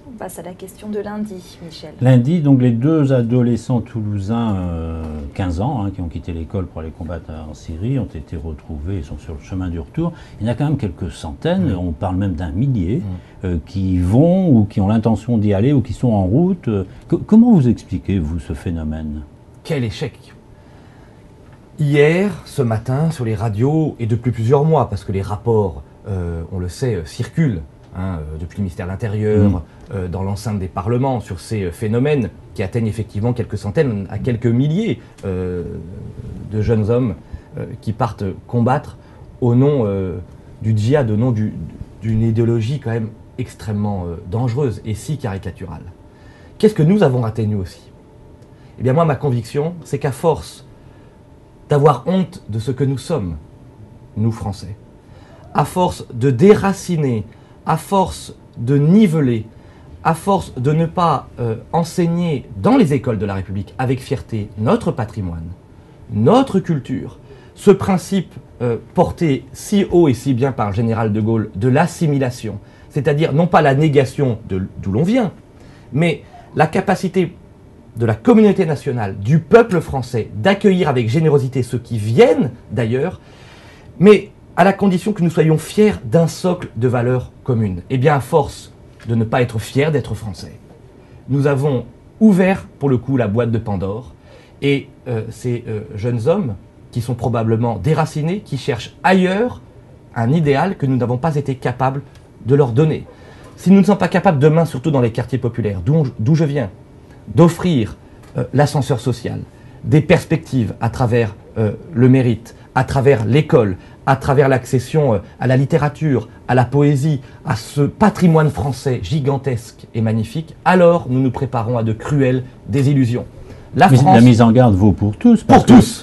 On passe à la question de lundi, Michel. Lundi, donc les deux adolescents toulousains, 15 ans, qui ont quitté l'école pour aller combattre en Syrie, ont été retrouvés, ils sont sur le chemin du retour. Il y en a quand même quelques centaines, on parle même d'un millier, qui y vont ou qui ont l'intention d'y aller ou qui sont en route. Comment vous expliquez, vous, ce phénomène? Quel échec! Hier, ce matin, sur les radios, et depuis plusieurs mois, parce que les rapports, on le sait, circulent, depuis le ministère de l'Intérieur, dans l'enceinte des parlements, sur ces phénomènes qui atteignent effectivement quelques centaines à quelques milliers de jeunes hommes qui partent combattre au nom du djihad, au nom d'une idéologie quand même extrêmement dangereuse et si caricaturale. Qu'est-ce que nous avons raté, nous aussi? Eh bien moi, ma conviction, c'est qu'à force d'avoir honte de ce que nous sommes, nous Français, à force de déraciner, à force de niveler, à force de ne pas enseigner dans les écoles de la République avec fierté notre patrimoine, notre culture, ce principe porté si haut et si bien par le général de Gaulle de l'assimilation, c'est-à-dire non pas la négation d'où l'on vient, mais la capacité de la communauté nationale, du peuple français, d'accueillir avec générosité ceux qui viennent d'ailleurs, mais à la condition que nous soyons fiers d'un socle de valeurs communes. Eh bien, à force de ne pas être fiers d'être français, nous avons ouvert, pour le coup, la boîte de Pandore, et ces jeunes hommes, qui sont probablement déracinés, qui cherchent ailleurs un idéal que nous n'avons pas été capables de leur donner. Si nous ne sommes pas capables demain, surtout dans les quartiers populaires, d'où je viens, d'offrir l'ascenseur social, des perspectives à travers le mérite, à travers l'école, à travers l'accession à la littérature, à la poésie, à ce patrimoine français gigantesque et magnifique, alors nous nous préparons à de cruelles désillusions. La mise en garde vaut pour tous.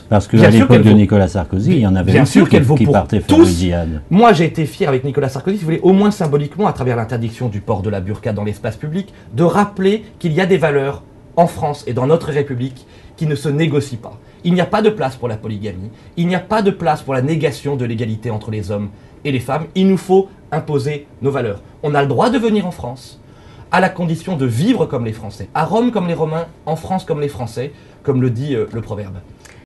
Parce qu'à l'époque de Nicolas Sarkozy, il y en avait qui partaient faire le djihad. Moi, j'ai été fier avec Nicolas Sarkozy, si vous voulez, au moins symboliquement, à travers l'interdiction du port de la burqa dans l'espace public, de rappeler qu'il y a des valeurs en France et dans notre République qui ne se négocient pas. Il n'y a pas de place pour la polygamie, il n'y a pas de place pour la négation de l'égalité entre les hommes et les femmes. Il nous faut imposer nos valeurs. On a le droit de venir en France, à la condition de vivre comme les Français, à Rome comme les Romains, en France comme les Français, comme le dit le proverbe.